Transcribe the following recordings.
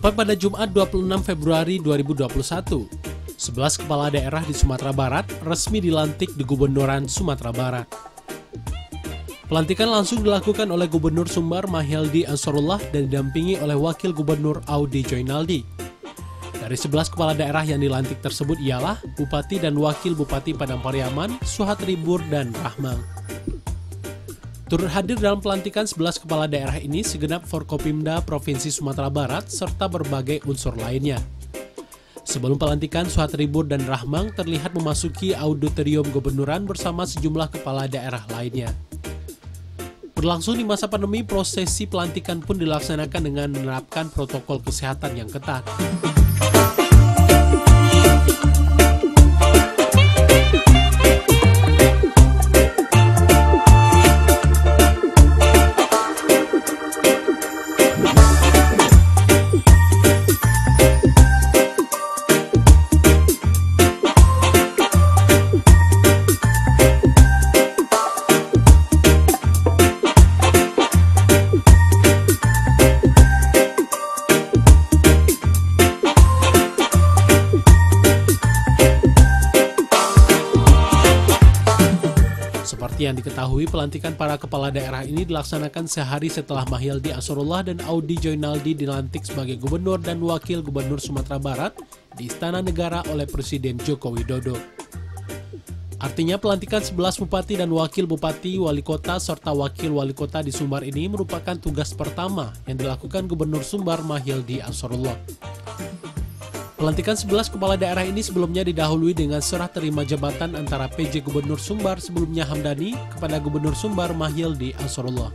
Tepat pada Jumat 26 Februari 2021, 11 kepala daerah di Sumatera Barat resmi dilantik di Gubernuran Sumatera Barat. Pelantikan langsung dilakukan oleh Gubernur Sumbar Mahyeldi Ansarullah dan didampingi oleh Wakil Gubernur Audi Joynaldi. Dari 11 kepala daerah yang dilantik tersebut ialah Bupati dan Wakil Bupati Padang Pariaman, Suhatribur, dan Rahmang. Turut hadir dalam pelantikan 11 kepala daerah ini segenap Forkopimda Provinsi Sumatera Barat serta berbagai unsur lainnya. Sebelum pelantikan, Suhatribur dan Rahmang terlihat memasuki auditorium gubernuran bersama sejumlah kepala daerah lainnya. Berlangsung di masa pandemi, prosesi pelantikan pun dilaksanakan dengan menerapkan protokol kesehatan yang ketat. Seperti yang diketahui, pelantikan para kepala daerah ini dilaksanakan sehari setelah Mahyeldi Ansarullah dan Audi Joynaldi dilantik sebagai Gubernur dan Wakil Gubernur Sumatera Barat di Istana Negara oleh Presiden Joko Widodo. Artinya pelantikan 11 Bupati dan Wakil Bupati, Wali Kota, serta Wakil Wali Kota di Sumbar ini merupakan tugas pertama yang dilakukan Gubernur Sumbar Mahyeldi Ansarullah. Pelantikan 11 kepala daerah ini sebelumnya didahului dengan serah terima jabatan antara PJ Gubernur Sumbar sebelumnya Hamdani kepada Gubernur Sumbar Mahyeldi Ansarullah.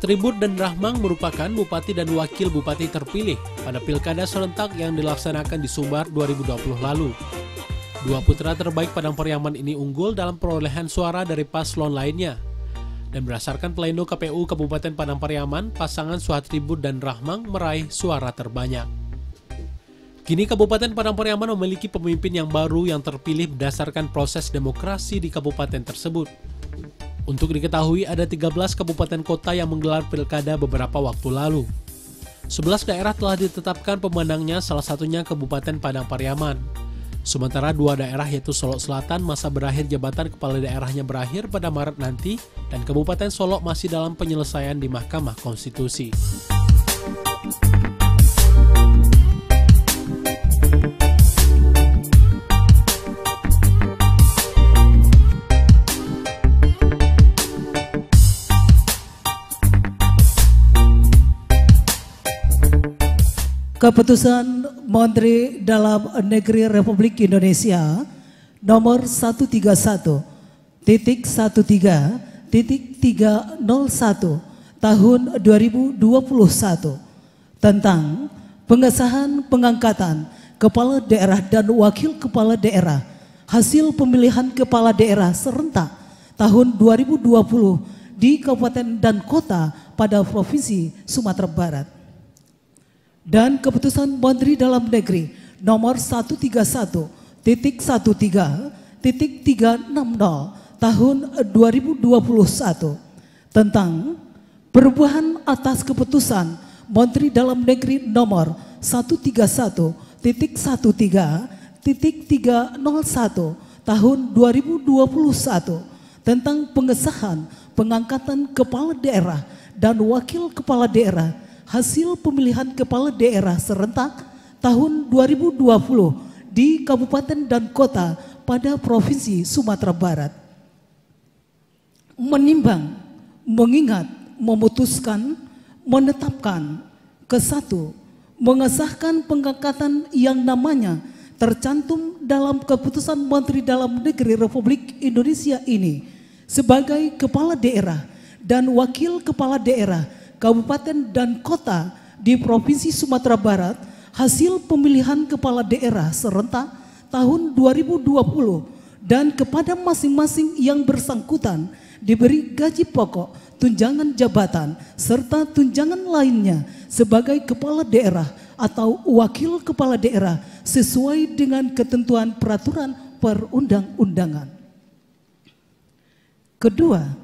Suhatribur dan Rahmang merupakan Bupati dan Wakil Bupati terpilih pada Pilkada serentak yang dilaksanakan di Sumbar 2020 lalu. Dua putra terbaik Padang Pariaman ini unggul dalam perolehan suara dari paslon lainnya. Dan berdasarkan pleno KPU Kabupaten Padang Pariaman, pasangan Suhatribur dan Rahmang meraih suara terbanyak. Kini Kabupaten Padang Pariaman memiliki pemimpin yang baru yang terpilih berdasarkan proses demokrasi di kabupaten tersebut. Untuk diketahui, ada 13 kabupaten kota yang menggelar pilkada beberapa waktu lalu. 11 daerah telah ditetapkan pemenangnya, salah satunya Kabupaten Padang Pariaman. Sementara 2 daerah yaitu Solok Selatan masa berakhir jabatan kepala daerahnya berakhir pada Maret nanti dan Kabupaten Solok masih dalam penyelesaian di Mahkamah Konstitusi. Keputusan Menteri Dalam Negeri Republik Indonesia nomor 131.13.301 tahun 2021 tentang pengesahan pengangkatan kepala daerah dan wakil kepala daerah hasil pemilihan kepala daerah serentak tahun 2020 di kabupaten dan kota pada Provinsi Sumatera Barat. Dan keputusan Menteri Dalam Negeri nomor 131.13.360 tahun 2021 tentang perubahan atas keputusan Menteri Dalam Negeri nomor 131.13.301 tahun 2021 tentang pengesahan pengangkatan kepala daerah dan wakil kepala daerah hasil pemilihan kepala daerah serentak tahun 2020 di kabupaten dan kota pada Provinsi Sumatera Barat. Menimbang, mengingat, memutuskan, menetapkan, ke-1, mengesahkan pengangkatan yang namanya tercantum dalam keputusan Menteri Dalam Negeri Republik Indonesia ini sebagai kepala daerah dan wakil kepala daerah kabupaten dan kota di Provinsi Sumatera Barat hasil pemilihan kepala daerah serentak tahun 2020 dan kepada masing-masing yang bersangkutan diberi gaji pokok, tunjangan jabatan, serta tunjangan lainnya sebagai kepala daerah atau wakil kepala daerah sesuai dengan ketentuan peraturan perundang-undangan. Kedua,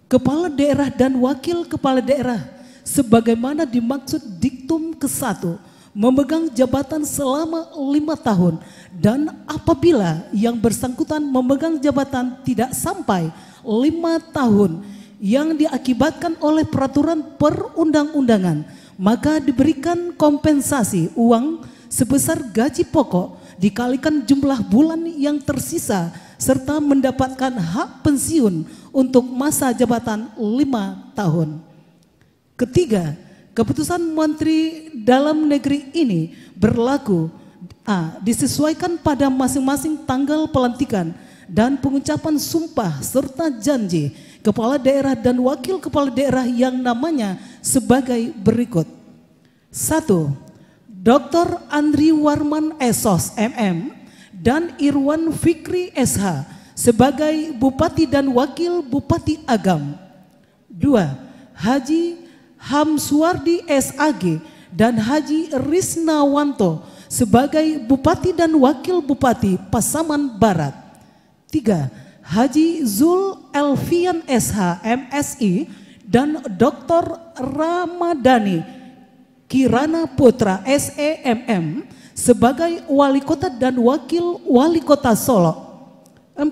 kepala daerah dan wakil kepala daerah sebagaimana dimaksud diktum ke-1 memegang jabatan selama 5 tahun dan apabila yang bersangkutan memegang jabatan tidak sampai 5 tahun yang diakibatkan oleh peraturan perundang-undangan, maka diberikan kompensasi uang sebesar gaji pokok dikalikan jumlah bulan yang tersisa serta mendapatkan hak pensiun untuk masa jabatan 5 tahun. Ketiga, keputusan Menteri Dalam Negeri ini berlaku disesuaikan pada masing-masing tanggal pelantikan dan pengucapan sumpah serta janji kepala daerah dan wakil kepala daerah yang namanya sebagai berikut. 1. Dr. Andri Warman Esos MM dan Irwan Fikri SH sebagai Bupati dan Wakil Bupati Agam. 2. Haji Hamsuardi SAG dan Haji Risnawanto sebagai Bupati dan Wakil Bupati Pasaman Barat. 3. Haji Zul Elfian SH MSI dan Dr. Ramadhani Kirana Putra SEMM sebagai Wali Kota dan Wakil Wali Kota Solo. 4.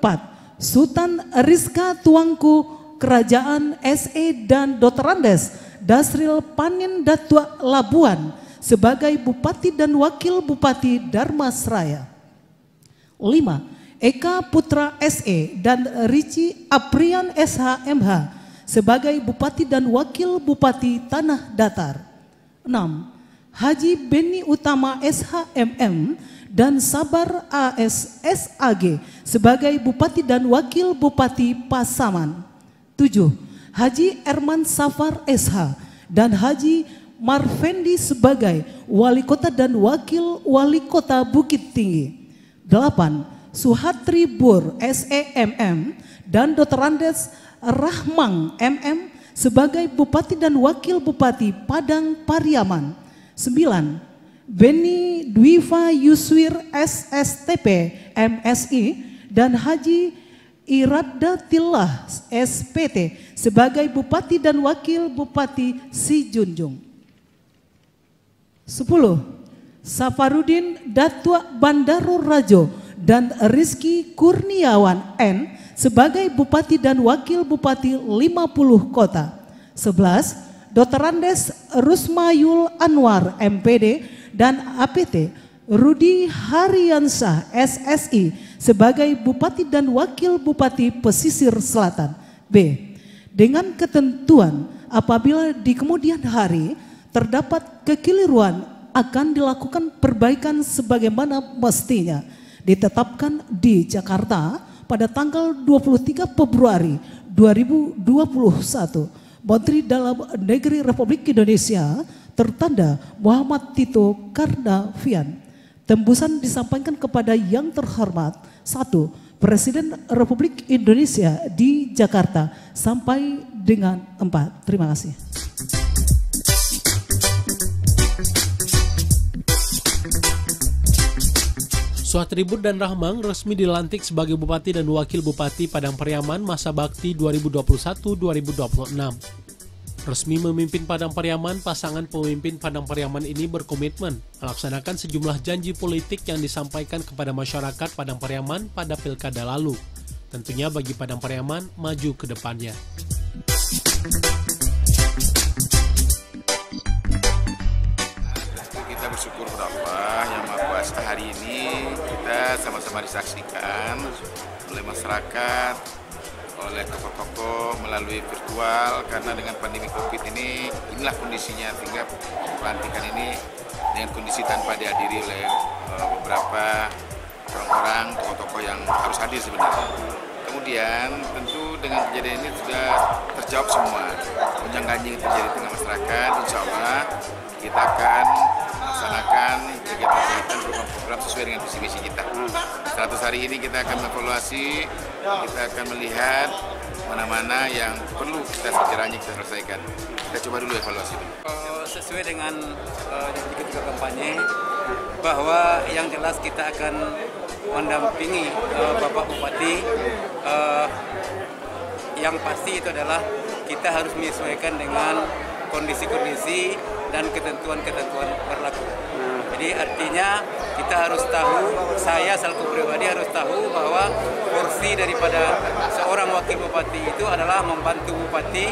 Sultan Rizka Tuanku Kerajaan SE dan Dr. Andes Dasril Panin Datua Labuan sebagai Bupati dan Wakil Bupati Dharmasraya. 5. Eka Putra SE dan Rici Aprian SHMH sebagai Bupati dan Wakil Bupati Tanah Datar. 6. Haji Beni Utama SHMM dan Sabar AS SAG sebagai Bupati dan Wakil Bupati Pasaman. 7. Haji Erman Safar SH dan Haji Marfendi sebagai Wali Kota dan Wakil Wali Kota Bukit Tinggi. 8. Suhatri Bur SEMM dan Dr. Andes Rahmang MM sebagai Bupati dan Wakil Bupati Padang Pariaman. 9. Beni Dwiva Yuswir SSTP MSI dan Haji Iradatillah SPT sebagai Bupati dan Wakil Bupati Sijunjung. 10. Safarudin Datua Bandaro Rajo dan Rizky Kurniawan N sebagai Bupati dan Wakil Bupati 50 Kota. 11. Dr. Andes Rusmayul Anwar MPD dan APT Rudi Hariansah SSI sebagai Bupati dan Wakil Bupati Pesisir Selatan. B. Dengan ketentuan apabila di kemudian hari terdapat kekeliruan akan dilakukan perbaikan sebagaimana mestinya. Ditetapkan di Jakarta pada tanggal 23 Februari 2021. Menteri Dalam Negeri Republik Indonesia tertanda Muhammad Tito Karnavian. Tembusan disampaikan kepada yang terhormat 1. Presiden Republik Indonesia di Jakarta sampai dengan 4. Terima kasih. Suhatribur dan Rahmang resmi dilantik sebagai Bupati dan Wakil Bupati Padang Pariaman masa bakti 2021-2026. Resmi memimpin Padang Pariaman, pasangan pemimpin Padang Pariaman ini berkomitmen melaksanakan sejumlah janji politik yang disampaikan kepada masyarakat Padang Pariaman pada pilkada lalu. Tentunya bagi Padang Pariaman maju ke depannya. Kita bersyukur kepada Allah yang Maha Kuasa, hari ini kita sama-sama disaksikan oleh masyarakat, oleh tokoh-tokoh melalui virtual, karena dengan pandemi COVID ini inilah kondisinya, sehingga pelantikan ini dengan kondisi tanpa dihadiri oleh beberapa orang-orang tokoh-tokoh yang harus hadir sebenarnya. Kemudian tentu dengan kejadian ini sudah terjawab semua gonjang-ganjing yang terjadi di tengah masyarakat. Insya Allah kita akan melaksanakan kegiatan-kegiatan program-program sesuai dengan visi misi kita. 100 hari ini kita akan mengevaluasi, kita akan melihat mana-mana yang perlu kita segera kita selesaikan. Kita coba dulu evaluasi. Sesuai dengan janji ketika kampanye, bahwa yang jelas kita akan mendampingi Bapak Bupati. Yang pasti itu adalah kita harus menyesuaikan dengan kondisi-kondisi dan ketentuan-ketentuan berlaku. Jadi artinya kita harus tahu, saya selaku pribadi harus tahu bahwa porsi daripada seorang wakil bupati itu adalah membantu bupati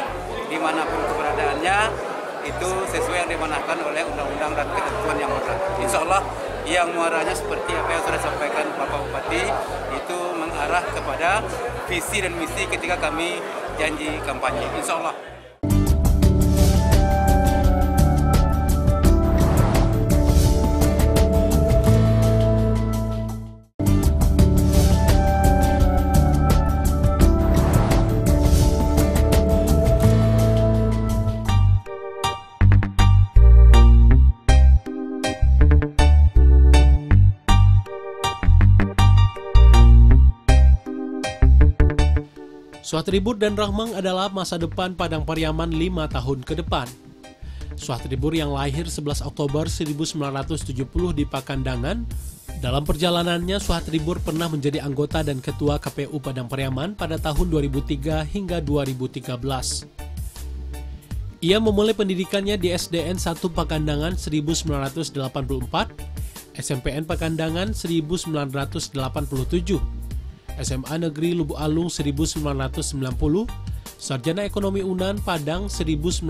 dimanapun keberadaannya, itu sesuai yang dimanahkan oleh undang-undang dan ketentuan yang berlaku. Insya Allah yang muaranya seperti apa yang sudah disampaikan Bapak Bupati itu mengarah kepada visi dan misi ketika kami janji kampanye. Insya Allah. Suhatribur dan Rahmang adalah masa depan Padang Pariaman 5 tahun ke depan. Suhatribur yang lahir 11 Oktober 1970 di Pakandangan, dalam perjalanannya Suhatribur pernah menjadi anggota dan ketua KPU Padang Pariaman pada tahun 2003 hingga 2013. Ia memulai pendidikannya di SDN 1 Pakandangan 1984, SMPN Pakandangan 1987, SMA Negeri Lubuk Alung 1990, Sarjana Ekonomi Unan Padang 1996,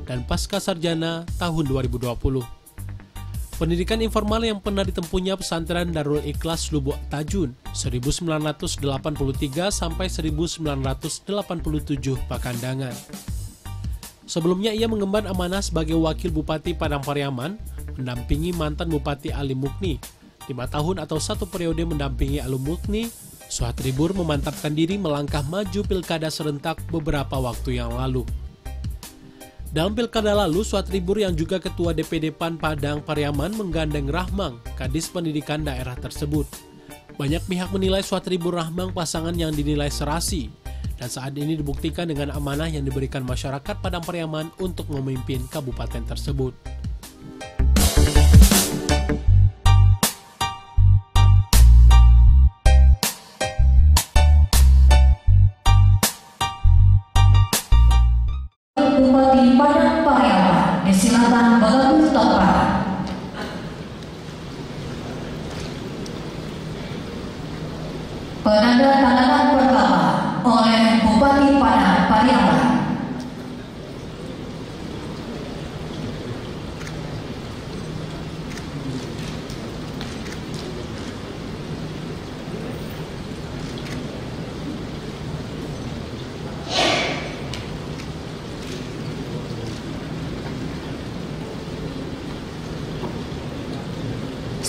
dan Pasca Sarjana tahun 2020. Pendidikan informal yang pernah ditempuhnya pesantren Darul Ikhlas Lubuk Tajun 1983 sampai 1987 Pakandangan. Sebelumnya ia mengemban amanah sebagai Wakil Bupati Padang Pariaman, mendampingi mantan Bupati Ali Mukni. 5 tahun atau 1 periode mendampingi Ali Mukni, Suhatribur memantapkan diri melangkah maju pilkada serentak beberapa waktu yang lalu. Dalam pilkada lalu, Suhatribur yang juga ketua DPD PAN Padang Pariaman menggandeng Rahmang, Kadis Pendidikan daerah tersebut. Banyak pihak menilai Suhatribur Rahmang pasangan yang dinilai serasi, dan saat ini dibuktikan dengan amanah yang diberikan masyarakat Padang Pariaman untuk memimpin kabupaten tersebut. Bupati Padang Pariaman, Selatan Bagus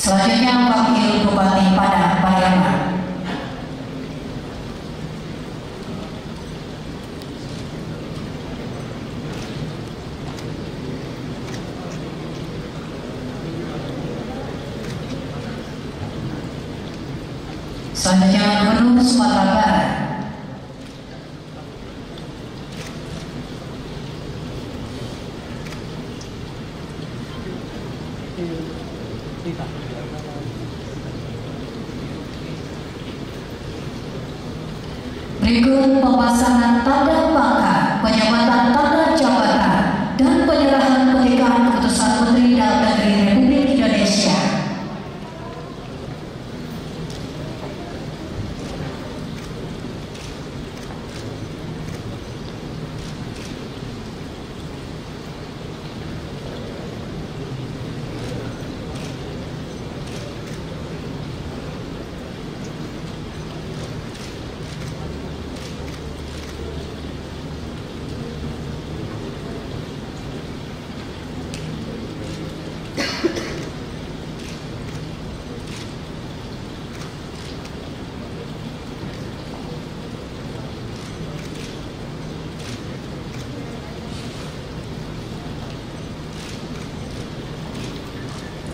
Selanjutnya Wakil Bupati Padang Pariaman. Selanjutnya Gubernur Sumatera Barat. Berikut pemasangan tanda pangkat, penyamatan tanda jabatan, dan penyerahan petikan keputusan Menteri Dalam Negeri Republik Indonesia.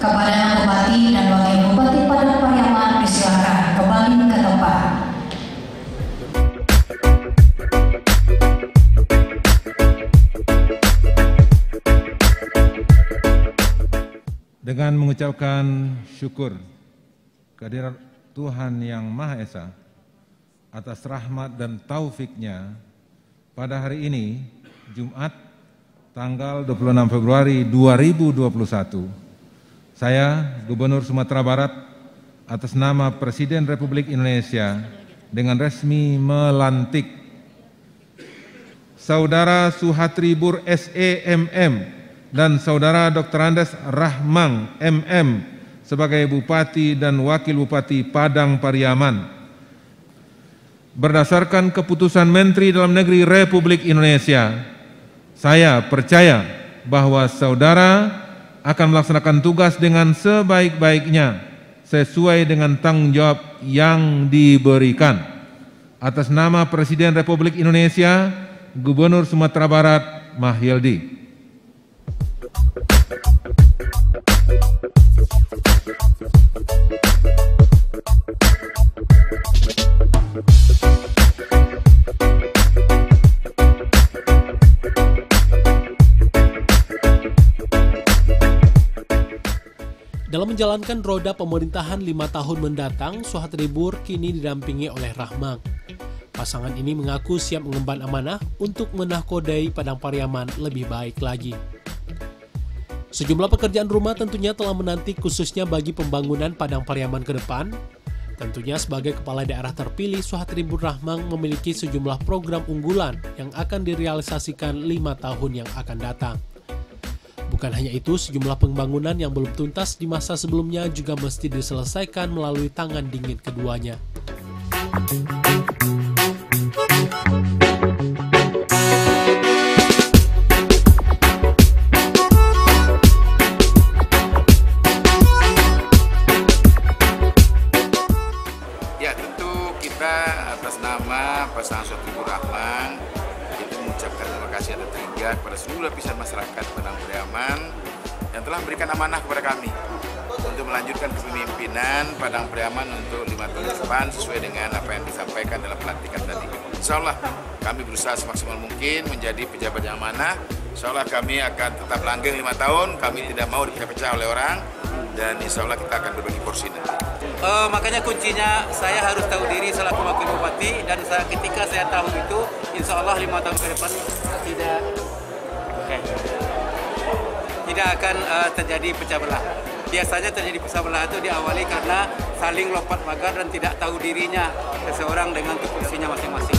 Kepada Bupati dan Wakil Bupati Padang Pariaman disilakan kembali ke tempat. Dengan mengucapkan syukur kehadirat Tuhan Yang Maha Esa atas rahmat dan taufiknya, pada hari ini, Jumat, tanggal 26 Februari 2021, saya, Gubernur Sumatera Barat, atas nama Presiden Republik Indonesia, dengan resmi melantik Saudara Suhatribur SEMM dan Saudara Dr. Andes Rahmang MM sebagai Bupati dan Wakil Bupati Padang Pariaman. Berdasarkan keputusan Menteri Dalam Negeri Republik Indonesia, saya percaya bahwa saudara akan melaksanakan tugas dengan sebaik-baiknya sesuai dengan tanggung jawab yang diberikan. Atas nama Presiden Republik Indonesia, Gubernur Sumatera Barat, Mahyildi. Dalam menjalankan roda pemerintahan 5 tahun mendatang, Suhatribur kini didampingi oleh Rahmang. Pasangan ini mengaku siap mengemban amanah untuk menahkodai Padang Pariaman lebih baik lagi. Sejumlah pekerjaan rumah tentunya telah menanti khususnya bagi pembangunan Padang Pariaman ke depan. Tentunya sebagai kepala daerah terpilih, Suhatribur Rahmang memiliki sejumlah program unggulan yang akan direalisasikan 5 tahun yang akan datang. Bukan hanya itu, sejumlah pembangunan yang belum tuntas di masa sebelumnya juga mesti diselesaikan melalui tangan dingin keduanya. Ya, tentu kita atas nama pasangan Suhatribur Rahmang itu mengucapkan terima kasih yang tertinggi kepada seluruh lapisan masyarakat Padang Pariaman yang telah memberikan amanah kepada kami untuk melanjutkan kepemimpinan Padang Pariaman untuk 5 tahun ke depan sesuai dengan apa yang disampaikan dalam pelantikan tadi. Insya Allah kami berusaha semaksimal mungkin menjadi pejabat yang amanah. Insya Allah kami akan tetap langgeng 5 tahun, kami tidak mau dipecah-pecah oleh orang, dan insya Allah kita akan berbagi porsi nanti. Makanya kuncinya saya harus tahu diri selaku wakil bupati, dan ketika saya tahu itu, insya Allah 5 tahun ke depan tidak akan terjadi pecah belah. Biasanya terjadi pecah belah itu diawali karena saling lompat pagar dan tidak tahu dirinya seseorang dengan tupoksinya masing-masing.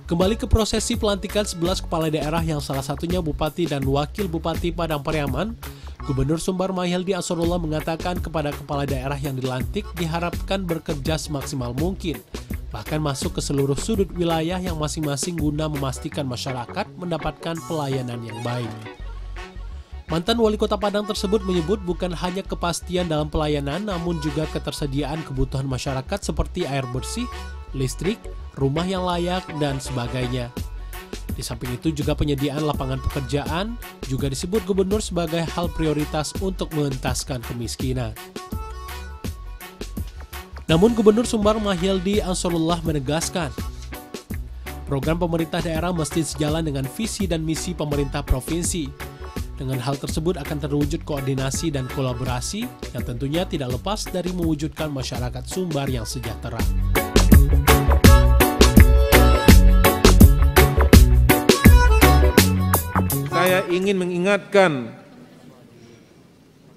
Kembali ke prosesi pelantikan 11 kepala daerah yang salah satunya Bupati dan Wakil Bupati Padang Pariaman, Gubernur Sumbar Mahyildi Ansarullah mengatakan kepada kepala daerah yang dilantik diharapkan bekerja semaksimal mungkin, bahkan masuk ke seluruh sudut wilayah yang masing-masing guna memastikan masyarakat mendapatkan pelayanan yang baik. Mantan Wali Kota Padang tersebut menyebut bukan hanya kepastian dalam pelayanan, namun juga ketersediaan kebutuhan masyarakat seperti air bersih, listrik, rumah yang layak, dan sebagainya. Di samping itu juga penyediaan lapangan pekerjaan juga disebut gubernur sebagai hal prioritas untuk mengentaskan kemiskinan. Namun Gubernur Sumbar Mahyildi Ansarullah menegaskan, program pemerintah daerah mesti sejalan dengan visi dan misi pemerintah provinsi. Dengan hal tersebut akan terwujud koordinasi dan kolaborasi yang tentunya tidak lepas dari mewujudkan masyarakat Sumbar yang sejahtera. Saya ingin mengingatkan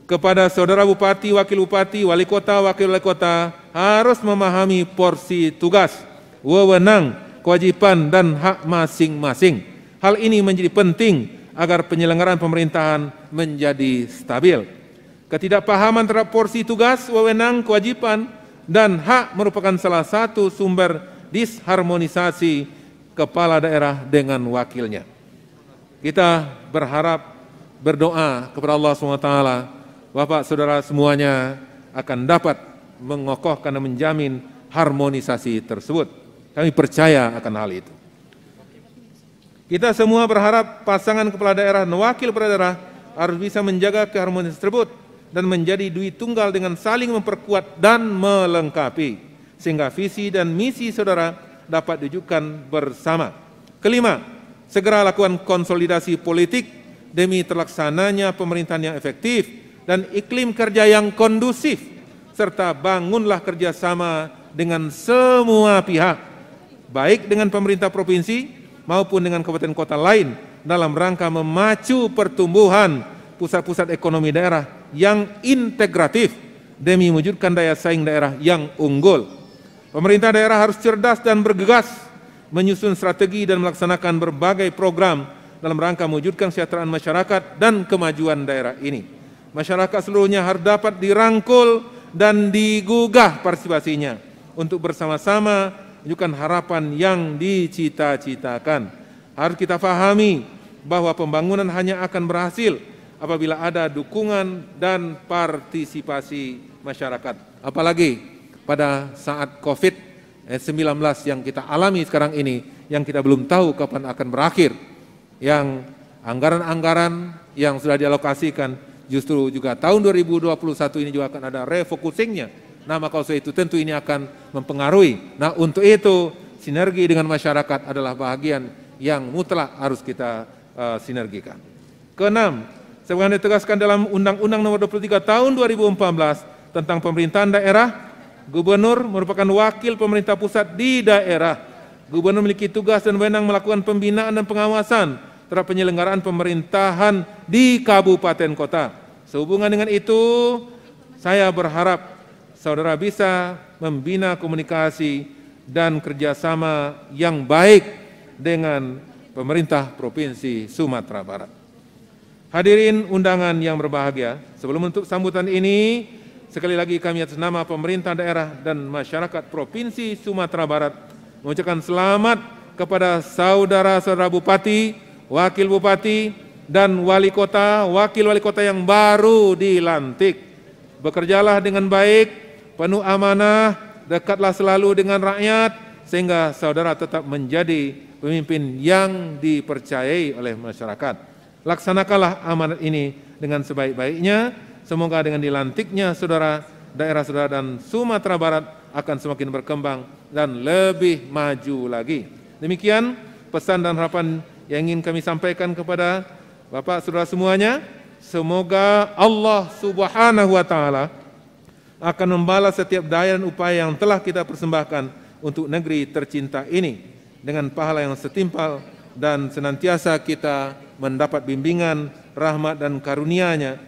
kepada saudara bupati, wakil bupati, wali kota, wakil wali kota harus memahami porsi tugas, wewenang, kewajiban, dan hak masing-masing. Hal ini menjadi penting agar penyelenggaraan pemerintahan menjadi stabil. Ketidakpahaman terhadap porsi tugas, wewenang, kewajiban, dan hak merupakan salah satu sumber disharmonisasi kepala daerah dengan wakilnya. Kita berharap, berdoa kepada Allah SWT, Bapak Saudara semuanya akan dapat mengokohkan dan menjamin harmonisasi tersebut. Kami percaya akan hal itu. Kita semua berharap pasangan kepala daerah dan wakil kepala daerah harus bisa menjaga keharmonisan tersebut dan menjadi dui tunggal dengan saling memperkuat dan melengkapi, sehingga visi dan misi saudara dapat diwujudkan bersama. Kelima, segera lakukan konsolidasi politik demi terlaksananya pemerintahan yang efektif dan iklim kerja yang kondusif, serta bangunlah kerjasama dengan semua pihak, baik dengan pemerintah provinsi maupun dengan kabupaten kota lain dalam rangka memacu pertumbuhan pusat-pusat ekonomi daerah yang integratif demi mewujudkan daya saing daerah yang unggul. Pemerintah daerah harus cerdas dan bergegas menyusun strategi dan melaksanakan berbagai program dalam rangka mewujudkan kesejahteraan masyarakat dan kemajuan daerah ini. Masyarakat seluruhnya harus dapat dirangkul dan digugah partisipasinya untuk bersama-sama menunjukkan harapan yang dicita-citakan. Harus kita pahami bahwa pembangunan hanya akan berhasil apabila ada dukungan dan partisipasi masyarakat. Apalagi pada saat COVID-19 yang kita alami sekarang ini, yang kita belum tahu kapan akan berakhir, yang anggaran-anggaran yang sudah dialokasikan justru juga tahun 2021 ini juga akan ada refocusingnya. Nah, maka itu tentu ini akan mempengaruhi. Nah, untuk itu sinergi dengan masyarakat adalah bagian yang mutlak harus kita sinergikan. Keenam, sebagaimana ditegaskan dalam Undang-Undang Nomor 23 Tahun 2014 tentang pemerintahan daerah, gubernur merupakan wakil pemerintah pusat di daerah. Gubernur memiliki tugas dan wewenang melakukan pembinaan dan pengawasan terhadap penyelenggaraan pemerintahan di kabupaten kota. Sehubungan dengan itu, saya berharap saudara bisa membina komunikasi dan kerjasama yang baik dengan pemerintah Provinsi Sumatera Barat. Hadirin undangan yang berbahagia, sebelum menutup sambutan ini, sekali lagi kami atas nama pemerintah daerah dan masyarakat Provinsi Sumatera Barat mengucapkan selamat kepada saudara-saudara bupati, wakil bupati, dan wali kota, wakil wali kota yang baru dilantik. Bekerjalah dengan baik, penuh amanah, dekatlah selalu dengan rakyat, sehingga saudara tetap menjadi pemimpin yang dipercayai oleh masyarakat. Laksanakanlah amanat ini dengan sebaik-baiknya. Semoga dengan dilantiknya saudara, daerah saudara dan Sumatera Barat akan semakin berkembang dan lebih maju lagi. Demikian pesan dan harapan yang ingin kami sampaikan kepada Bapak saudara semuanya. Semoga Allah Subhanahu wa Ta'ala akan membalas setiap daya dan upaya yang telah kita persembahkan untuk negeri tercinta ini dengan pahala yang setimpal, dan senantiasa kita mendapat bimbingan, rahmat dan karunia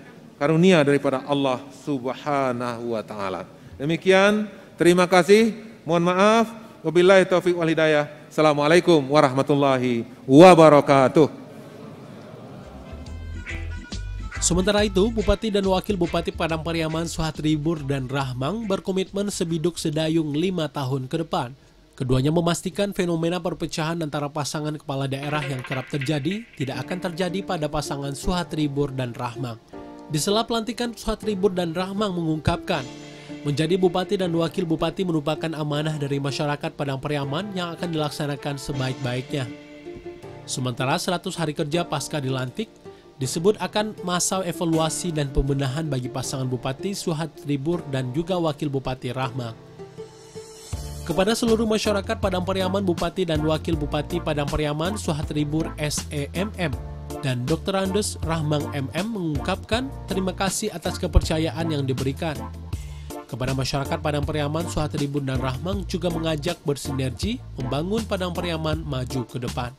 daripada Allah Subhanahu wa Ta'ala. Demikian, terima kasih, mohon maaf, wabillahi taufiq wal hidayah. Assalamualaikum warahmatullahi wabarakatuh. Sementara itu, Bupati dan Wakil Bupati Padang Pariaman Suhatribur dan Rahmang berkomitmen sebiduk sedayung 5 tahun ke depan. Keduanya memastikan fenomena perpecahan antara pasangan kepala daerah yang kerap terjadi tidak akan terjadi pada pasangan Suhatribur dan Rahmang. Di sela pelantikan, Suhatribur dan Rahmang mengungkapkan, menjadi Bupati dan Wakil Bupati merupakan amanah dari masyarakat Padang Pariaman yang akan dilaksanakan sebaik-baiknya. Sementara 100 hari kerja pasca dilantik, disebut akan masa evaluasi dan pembenahan bagi pasangan Bupati Suhatribur dan juga Wakil Bupati Rahmang. Kepada seluruh masyarakat Padang Pariaman, Bupati dan Wakil Bupati Padang Pariaman Suhatribur SEMM dan Dr. Andes Rahmang MM mengungkapkan terima kasih atas kepercayaan yang diberikan. Kepada masyarakat Padang Pariaman Suhatribur dan Rahmang juga mengajak bersinergi membangun Padang Pariaman maju ke depan.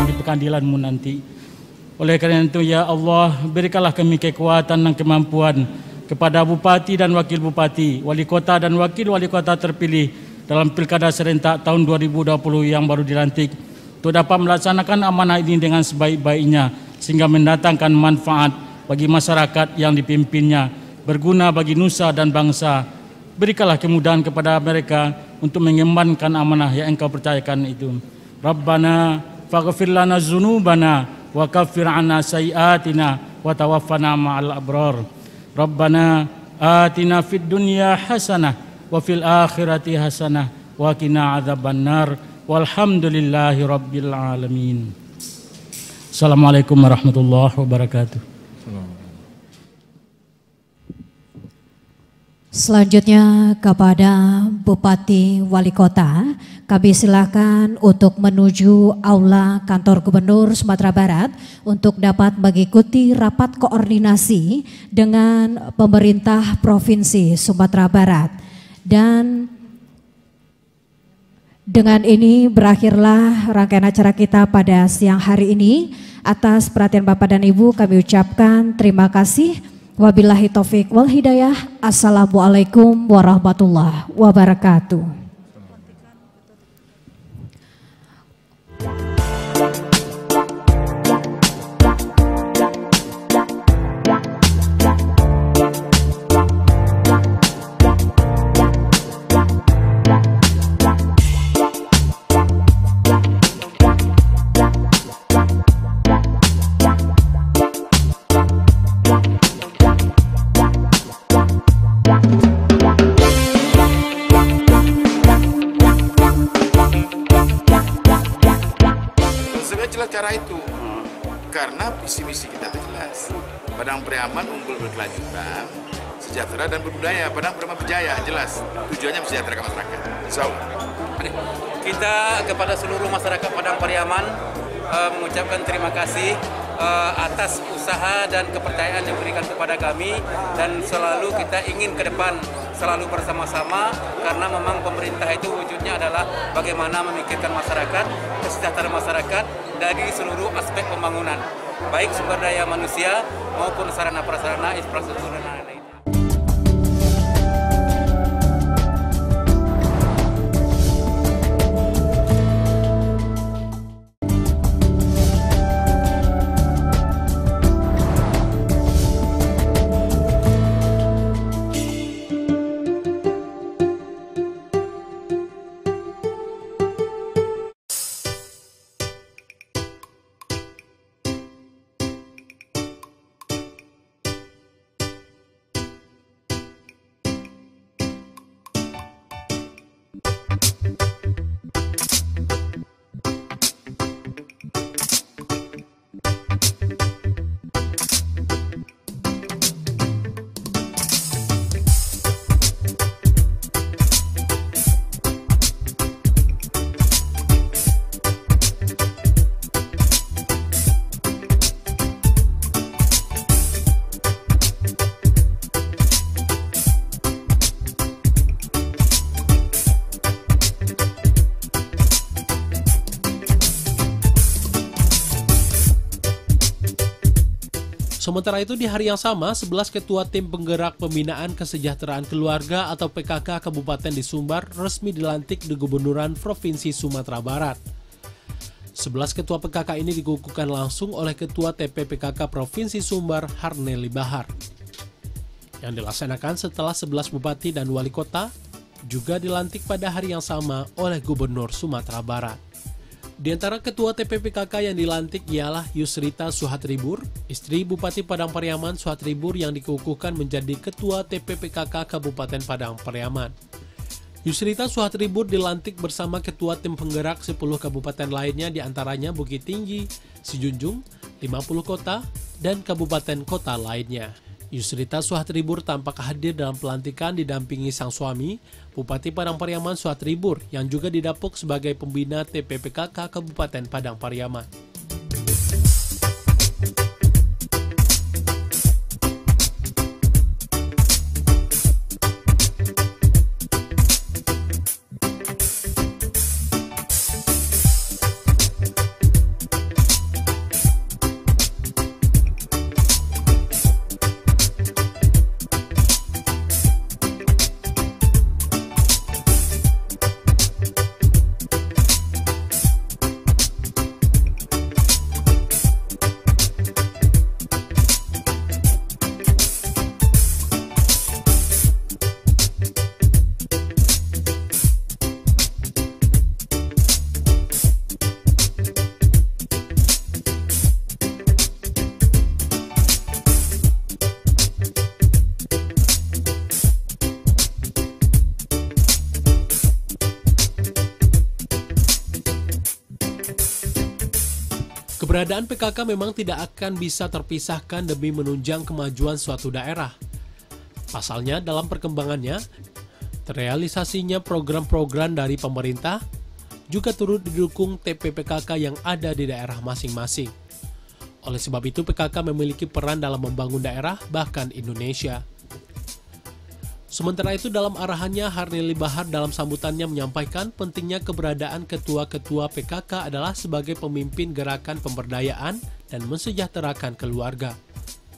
Di pengadilan-Mu nanti. Oleh karena itu, ya Allah, berikanlah kami kekuatan dan kemampuan kepada Bupati dan Wakil Bupati, Wali Kota dan Wakil Wali Kota terpilih dalam Pilkada serentak tahun 2020 yang baru dilantik untuk dapat melaksanakan amanah ini dengan sebaik-baiknya sehingga mendatangkan manfaat bagi masyarakat yang dipimpinnya, berguna bagi nusa dan bangsa. Berikanlah kemudahan kepada mereka untuk mengembankan amanah yang Engkau percayakan itu. Rabbana faghfir lana dzunubana wa kaffir 'anna sayyi'atina wa tawaffana ma'al abrar. Rabbana atina fid dunya hasanah wa fil akhirati hasanah wa qina adzabannar. Walhamdulillahi rabbil alamin. Assalamualaikum warahmatullahi wabarakatuh. Selanjutnya kepada Bupati Wali Kota, kami silakan untuk menuju Aula Kantor Gubernur Sumatera Barat untuk dapat mengikuti rapat koordinasi dengan pemerintah Provinsi Sumatera Barat. Dan dengan ini berakhirlah rangkaian acara kita pada siang hari ini. Atas perhatian Bapak dan Ibu kami ucapkan terima kasih. Wabillahi taufik wal hidayah. Assalamualaikum warahmatullahi wabarakatuh. Cara itu karena visi misi kita jelas. Padang Pariaman unggul berkelanjutan, sejahtera dan berbudaya. Padang Pariaman berjaya, jelas tujuannya mensejahterakan masyarakat. Kita kepada seluruh masyarakat Padang Pariaman mengucapkan terima kasih atas usaha dan kepercayaan yang diberikan kepada kami, dan selalu kita ingin ke depan selalu bersama-sama karena memang pemerintah itu wujudnya adalah bagaimana memikirkan masyarakat, kesejahteraan masyarakat dari seluruh aspek pembangunan, baik sumber daya manusia maupun sarana prasarana infrastruktur dan lain-lain. Sementara itu di hari yang sama, 11 ketua tim penggerak pembinaan kesejahteraan keluarga atau PKK Kabupaten di Sumbar resmi dilantik di Gubernuran Provinsi Sumatera Barat. 11 ketua PKK ini dikukuhkan langsung oleh Ketua TP PKK Provinsi Sumbar, Harnely Bahar. Yang dilaksanakan setelah 11 bupati dan wali kota juga dilantik pada hari yang sama oleh Gubernur Sumatera Barat. Di antara ketua TP PKK yang dilantik ialah Yusrita Suhatribur, istri Bupati Padang Pariaman Suhatribur yang dikukuhkan menjadi Ketua TP PKK Kabupaten Padang Pariaman. Yusrita Suhatribur dilantik bersama ketua tim penggerak 10 kabupaten lainnya diantaranya Bukit Tinggi, Sijunjung, 50 kota, dan kabupaten kota lainnya. Yusrita Suhatribur tampak hadir dalam pelantikan didampingi sang suami, Bupati Padang Pariaman Suhatribur yang juga didapuk sebagai pembina TP PKK Kabupaten Padang Pariaman. Keberadaan PKK memang tidak akan bisa terpisahkan demi menunjang kemajuan suatu daerah. Pasalnya, dalam perkembangannya, terrealisasinya program-program dari pemerintah juga turut didukung TP PKK yang ada di daerah masing-masing. Oleh sebab itu, PKK memiliki peran dalam membangun daerah, bahkan Indonesia. Sementara itu, dalam arahannya, Harnely Bahar dalam sambutannya menyampaikan pentingnya keberadaan ketua-ketua PKK adalah sebagai pemimpin gerakan pemberdayaan dan mensejahterakan keluarga,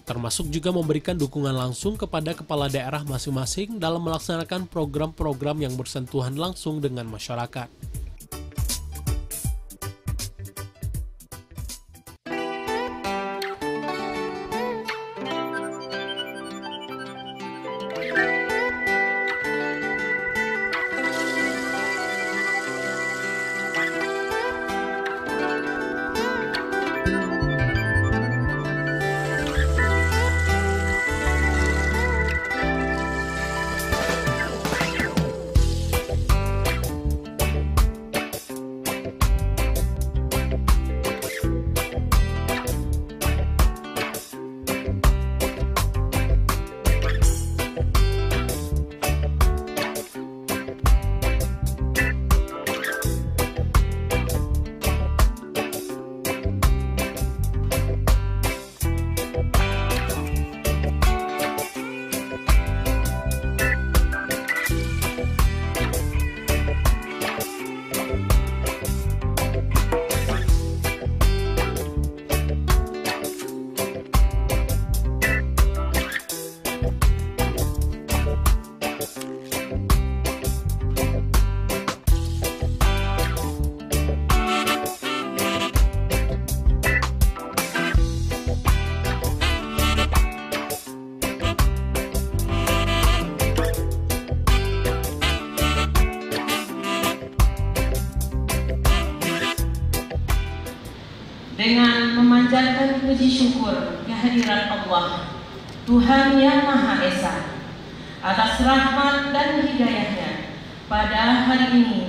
termasuk juga memberikan dukungan langsung kepada kepala daerah masing-masing dalam melaksanakan program-program yang bersentuhan langsung dengan masyarakat. dengan memanjatkan puji syukur kehadirat Allah, Tuhan Yang Maha Esa, atas rahmat dan hidayahnya pada hari ini,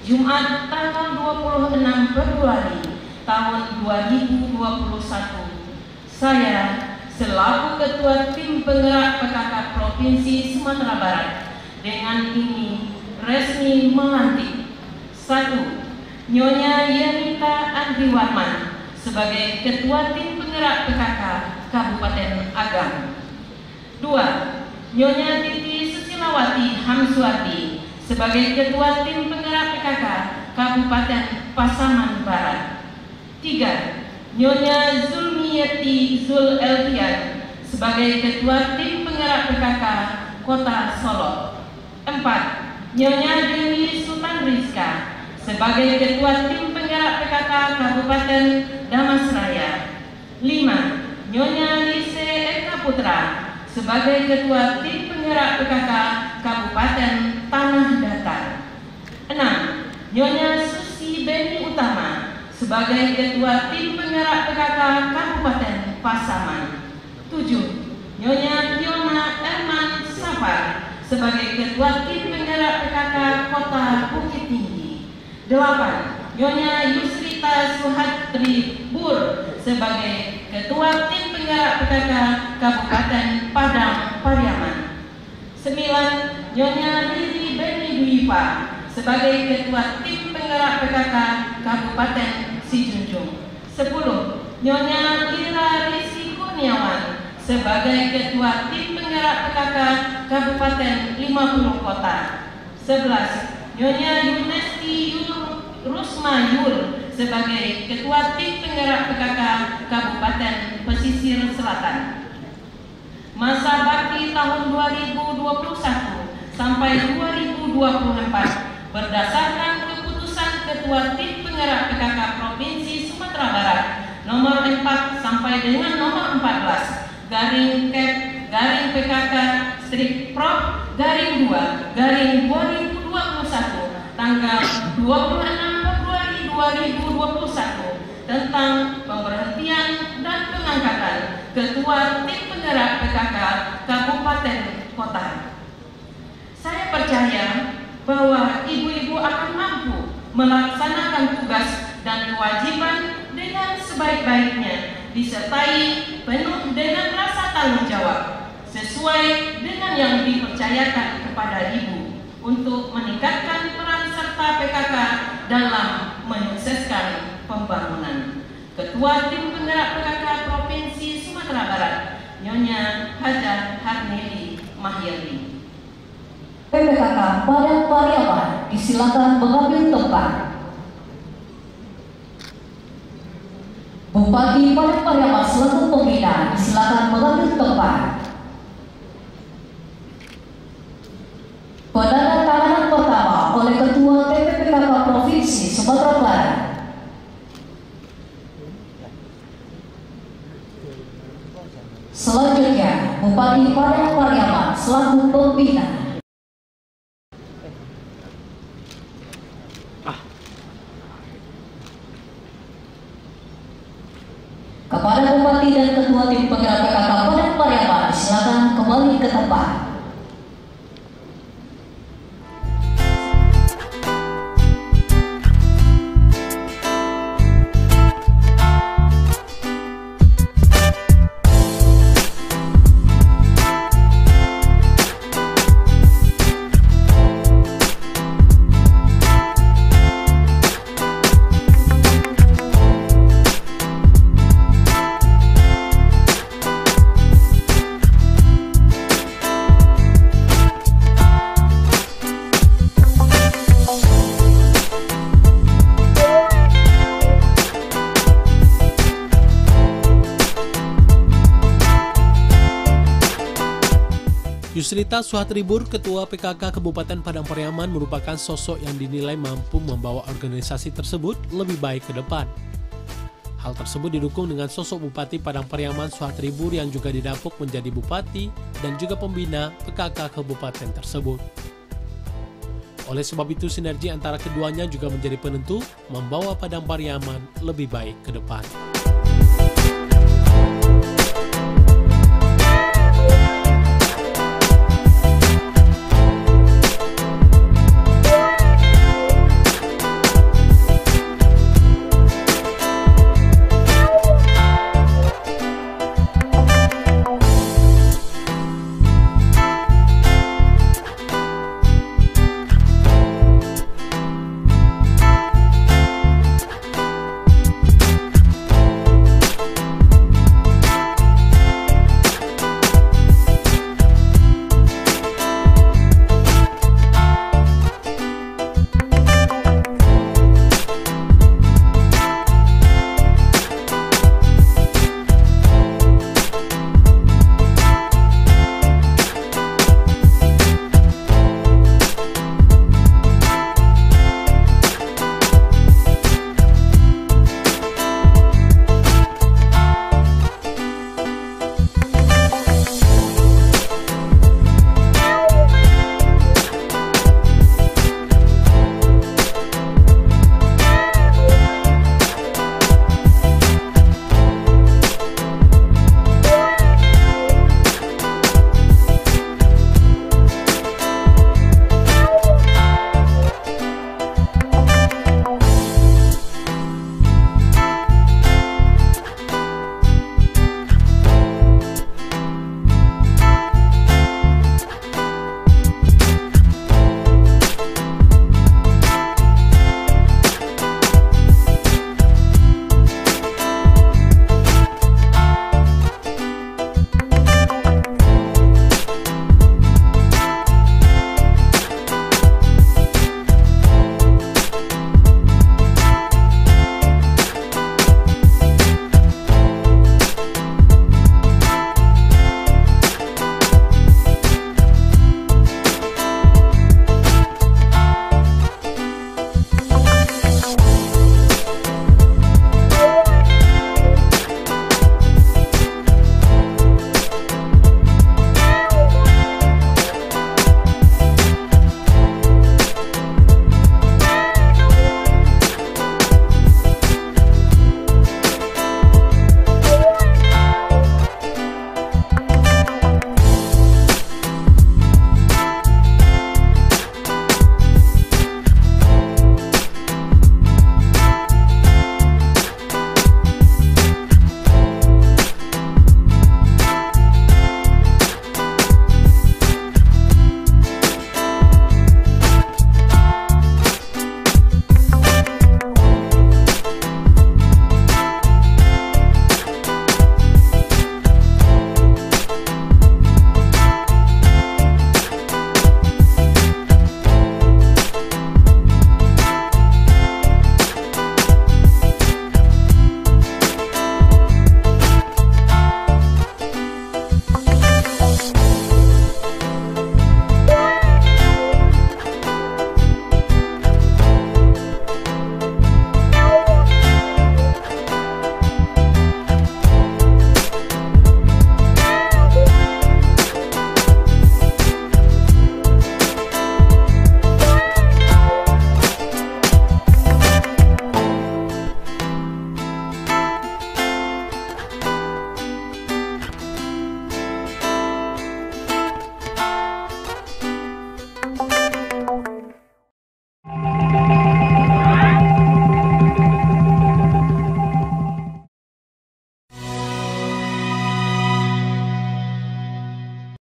Jumat tanggal 26 Februari tahun 2021, saya selaku Ketua Tim Penggerak PKK Provinsi Sumatera Barat dengan ini resmi melantik 1. Nyonya Yenita Andriwarman sebagai Ketua Tim Penggerak PKK Kabupaten Agam. 2. Nyonya Titi Susilawati Hamsuati sebagai Ketua Tim Penggerak PKK Kabupaten Pasaman Barat. 3. Nyonya Zulmiyati Zul Elfian sebagai Ketua Tim Penggerak PKK Kota Solo. 4. Nyonya Dewi Sultan Rizka sebagai Ketua Tim Penggerak PKK Kabupaten Damasraya. 5. Nyonya Lise Eka Putra sebagai Ketua Tim Penggerak PKK Kabupaten Tanah Datar. 6. Nyonya Susi Beni Utama sebagai Ketua Tim Penggerak PKK Kabupaten Pasaman. 7. Nyonya Fiona Erman Safar sebagai Ketua Tim Penggerak PKK Kota Bukit Tinggi. 8. Nyonya Yusrita Suhatri Bur sebagai Ketua Tim Penggerak PKK Kabupaten Padang Pariaman. 9. Nyonya Lili Beni Dwipa sebagai Ketua Tim Penggerak PKK Kabupaten Sijunjung. 10. Nyonya Lira Risi Kurniawan sebagai Ketua Tim Penggerak PKK Kabupaten 50 Kota. 11. Nyonya Yunesti Rusmayur sebagai Ketua Tim Penggerak PKK Kabupaten Pesisir Selatan. Masa bakti tahun 2021 sampai 2024 berdasarkan keputusan Ketua Tim Penggerak PKK Provinsi Sumatera Barat nomor 4 sampai dengan nomor 14 garing Kep garing PKK strip Prop garing 2 garing 2021 tanggal 26 Februari 2021 tentang pemberhentian dan pengangkatan Ketua Tim Penggerak PKK Kabupaten Kota. Saya percaya bahwa ibu-ibu akan mampu melaksanakan tugas dan kewajiban dengan sebaik-baiknya, disertai penuh dengan rasa tanggung jawab sesuai dengan yang dipercayakan kepada ibu untuk meningkatkan peran serta PKK dalam menyukseskan pembangunan. Ketua Tim Penggerak PKK Provinsi Sumatera Barat, Nyonya Hajar Harnili Mahyali. PPKK Padang Pariaman disilakan mengambil tempat. Bupati Padang Pariaman selaku pembina disilakan mengambil tempat. Penandatanganan pertama oleh Ketua TPPKK Provinsi Sumatera Barat. Selanjutnya, Bupati Padang Pariaman selaku pembina. Kepada Bupati dan Ketua Tim Penggerak PKK Padang Pariaman silakan kembali ke tempat. Yusrita Suhatribur, Ketua PKK Kabupaten Padang Pariaman merupakan sosok yang dinilai mampu membawa organisasi tersebut lebih baik ke depan. Hal tersebut didukung dengan sosok Bupati Padang Pariaman Suhatribur yang juga didapuk menjadi Bupati dan juga pembina PKK Kabupaten tersebut. Oleh sebab itu sinergi antara keduanya juga menjadi penentu membawa Padang Pariaman lebih baik ke depan.